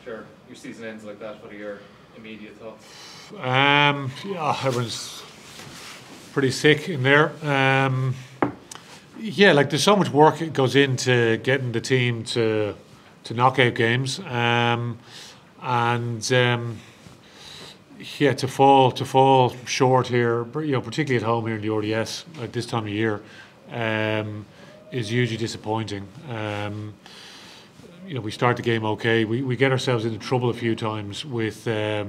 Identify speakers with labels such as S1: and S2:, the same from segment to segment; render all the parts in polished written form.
S1: sure your season ends like that. What are your immediate thoughts?
S2: Yeah, everyone's pretty sick in there. Yeah, like there's so much work that goes into getting the team to knockout games, yeah, to fall short here, particularly at home here in the RDS at this time of year, is hugely disappointing. We start the game okay. We get ourselves into trouble a few times with, so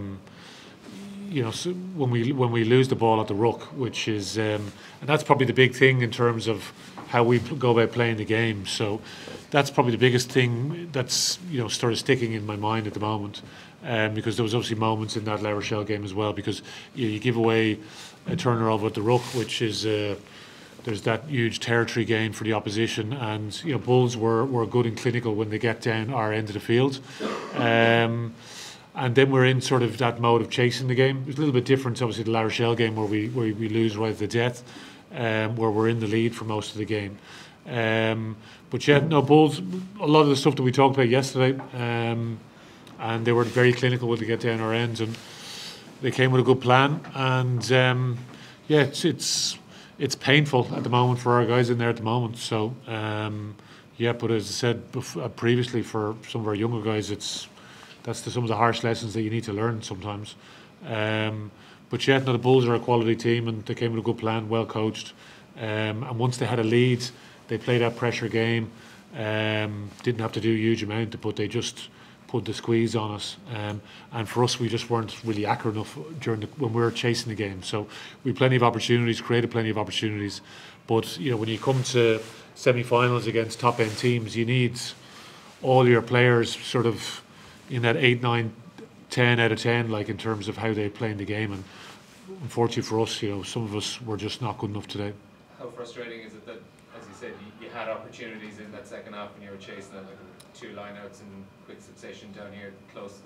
S2: when we lose the ball at the ruck, which is, and that's probably the big thing in terms of how we go about playing the game. So that's probably the biggest thing that's sort of sticking in my mind at the moment. Because there was obviously moments in that La Rochelle game as well, because you give away a turnover at the ruck, which is there's that huge territory gain for the opposition, and Bulls were good and clinical when they get down our end of the field, and then we're in sort of that mode of chasing the game. It's a little bit different, obviously, the La Rochelle game where we lose right to the death, where we're in the lead for most of the game. But yeah, no, Bulls, a lot of the stuff that we talked about yesterday. And they were very clinical when they get down our ends, and they came with a good plan. And yeah, it's painful at the moment for our guys in there at the moment. So yeah, but as I said previously, for some of our younger guys, that's some of the harsh lessons that you need to learn sometimes. But yeah, no, the Bulls are a quality team, and they came with a good plan, well coached. And once they had a lead, they played that pressure game. Didn't have to do a huge amount, but they just put the squeeze on us, and for us we just weren't really accurate enough when we were chasing the game. So we had plenty of opportunities, created plenty of opportunities, but when you come to semi-finals against top end teams, you need all your players sort of in that 8, 9, 10 out of 10, like in terms of how they play in the game. And unfortunately for us, some of us were just not good enough today.
S1: How frustrating is it that, as you said, you had opportunities in that second half when you were chasing it, like 2 line-outs in quick succession down here close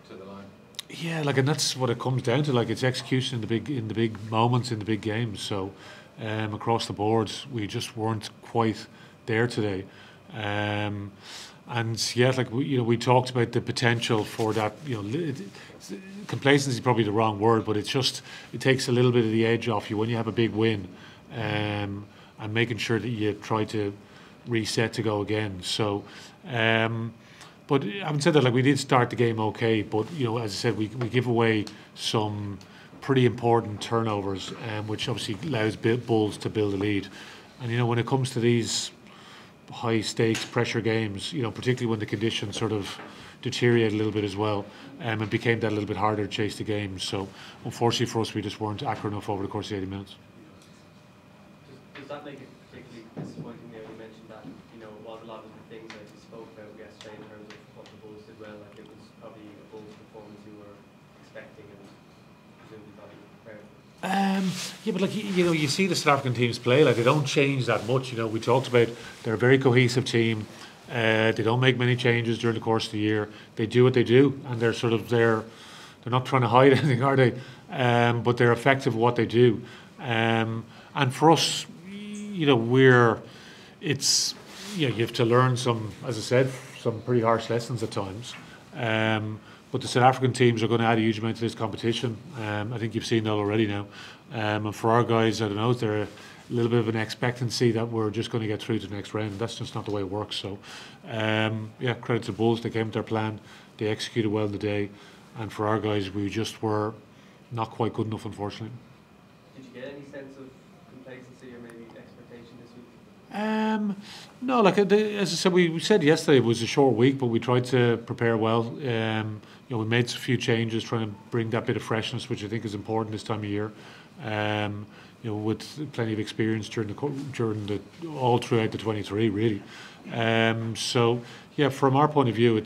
S1: to the line?
S2: Yeah, and that's what it comes down to. Like, it's execution in the big moments, in the big games. So across the board, we just weren't quite there today. And yeah, we talked about the potential for that. Complacency is probably the wrong word, but it takes a little bit of the edge off you when you have a big win, and making sure that you try to reset to go again. So but having said that, we did start the game okay, but as I said, we give away some pretty important turnovers, which obviously allows Bulls to build a lead. And when it comes to these high stakes pressure games, particularly when the conditions sort of deteriorate a little bit as well, it became that a little bit harder to chase the game. So unfortunately for us, we just weren't accurate enough over the course of 80 minutes.
S3: Does that make it particularly disappointing there? You mentioned that, it was a lot of the things that you spoke about yesterday in terms of what the Bulls did well. Like, it was probably a Bulls performance you were expecting and presumably thought you were prepared.
S2: Yeah, but you see the South African teams play, they don't change that much. We talked about they're a very cohesive team. They don't make many changes during the course of the year. They do what they do, and they're not trying to hide anything, are they? But they're effective at what they do. And for us, you have to learn some, as I said, some pretty harsh lessons at times. But the South African teams are going to add a huge amount to this competition. I think you've seen that already now. And for our guys, I don't know, they're a little bit of an expectancy that we're just going to get through to the next round. That's just not the way it works. So, yeah, credit to Bulls. They came with their plan. They executed well the day. And for our guys, we just were not quite good enough, unfortunately.
S3: Did you get any sense of complacency or maybe expectation this week?
S2: No, as I said, we said yesterday it was a short week, but we tried to prepare well. We made a few changes, trying to bring that bit of freshness, which I think is important this time of year. With plenty of experience all throughout the 23, really. So yeah, from our point of view,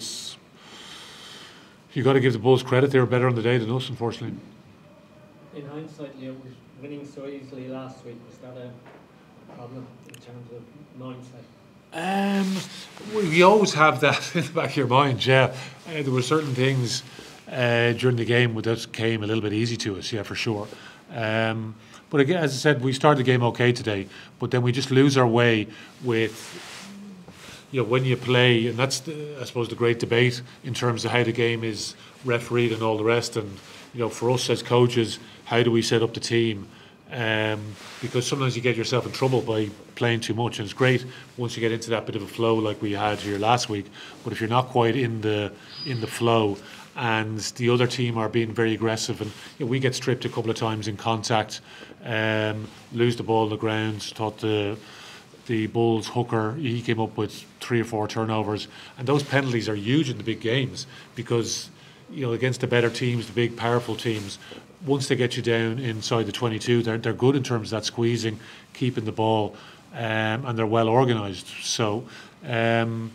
S2: you got to give the Bulls credit. They were better on the day than us, unfortunately.
S4: In hindsight, with winning so easily last week, was that a problem in terms of mindset?
S2: We always have that in the back of your mind, yeah. There were certain things during the game that came a little bit easy to us, yeah, for sure. But again, as I said, we started the game okay today, but then we just lose our way with when you play, and that's I suppose the great debate in terms of how the game is refereed and all the rest. And for us as coaches, how do we set up the team? Because sometimes you get yourself in trouble by playing too much, and it's great once you get into that bit of a flow like we had here last week. But if you're not quite in the flow, and the other team are being very aggressive, and we get stripped a couple of times in contact, lose the ball on the ground. Thought the Bulls hooker, he came up with 3 or 4 turnovers, and those penalties are huge in the big games because against the better teams, the big powerful teams, once they get you down inside the 22, they're good in terms of that squeezing, keeping the ball, and they're well organised. So, and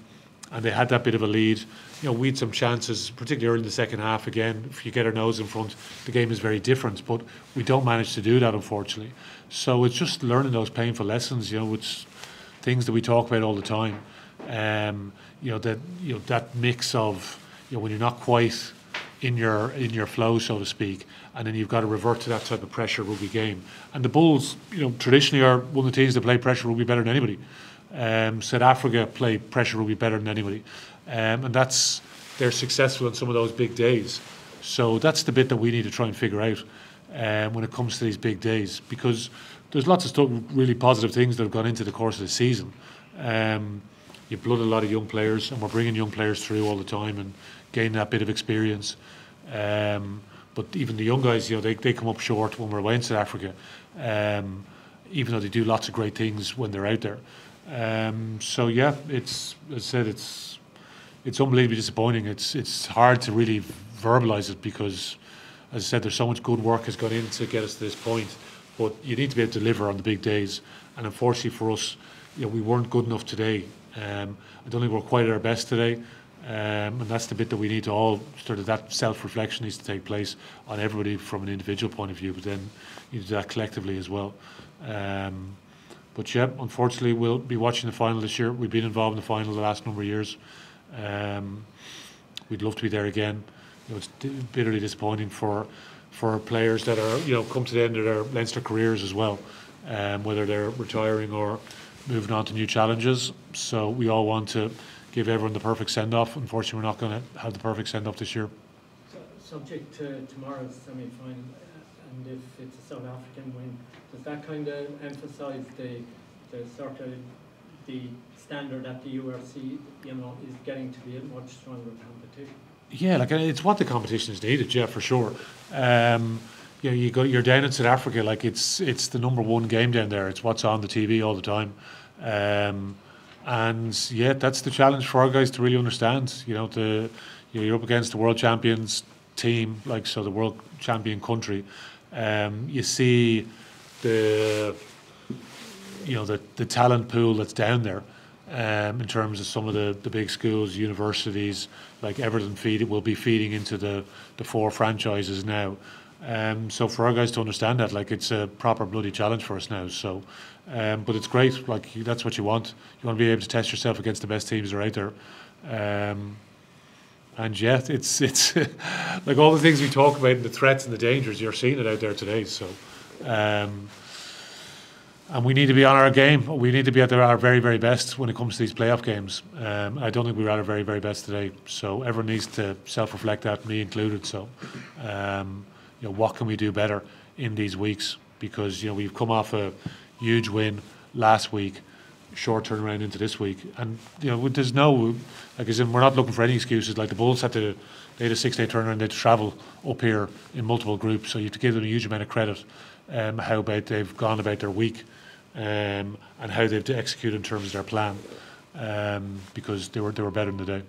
S2: they had that bit of a lead. We had some chances, particularly early in the second half. Again, if you get our nose in front, the game is very different. But we don't manage to do that, unfortunately. So it's just learning those painful lessons. It's things that we talk about all the time. That mix of when you're not quite in your flow, so to speak, and then you've got to revert to that type of pressure rugby game. And the Bulls, traditionally are one of the teams that play pressure rugby better than anybody. South Africa play pressure rugby better than anybody, and they're successful in some of those big days. So that's the bit that we need to try and figure out when it comes to these big days, because there's lots of stuff, really positive things that have gone into the course of the season. You've blooded a lot of young players, and we're bringing young players through all the time and gaining that bit of experience. But even the young guys, they come up short when we're away in South Africa, even though they do lots of great things when they're out there. So yeah, as I said, it's unbelievably disappointing. It's hard to really verbalise it because, as I said, there's so much good work has gone in to get us to this point. But you need to be able to deliver on the big days, and unfortunately for us, we weren't good enough today. I don't think we're quite at our best today. And that's the bit that we need to all sort of, that self-reflection needs to take place on everybody from an individual point of view, but then you do that collectively as well. But yeah, unfortunately we'll be watching the final this year. We've been involved in the final the last number of years. We'd love to be there again. It's bitterly disappointing for players that are come to the end of their Leinster careers as well, whether they're retiring or moving on to new challenges. So we all want to give everyone the perfect send-off. Unfortunately, we're not going to have the perfect send-off this year.
S4: So, subject to tomorrow's semi-final, and if it's a South African win, does that kind of emphasise the sort of the standard that the URC is getting to be a much stronger competition?
S2: Yeah, it's what the competition is needed, yeah, for sure. You're down in South Africa, it's the number one game down there. It's what's on the TV all the time. And yeah, that's the challenge for our guys to really understand. You're up against the world champions team, the world champion country. You see the talent pool that's down there. In terms of some of the big schools, universities, like Everton will be feeding into the 4 franchises now. So for our guys to understand that, it's a proper bloody challenge for us now. So, but it's great. That's what you want. You want to be able to test yourself against the best teams that are out there. And yeah, it's like all the things we talk about and the threats and the dangers. You're seeing it out there today. So, and we need to be on our game. We need to be at our very, very best when it comes to these playoff games. I don't think we were at our very, very best today. So everyone needs to self-reflect that, me included. So, what can we do better in these weeks? Because we've come off a huge win last week, short turnaround into this week, and there's no, we're not looking for any excuses. The Bulls they had a 6-day turnaround. They had to travel up here in multiple groups, so you have to give them a huge amount of credit. How about they've gone about their week, and how they've executed in terms of their plan, because they were better than the day.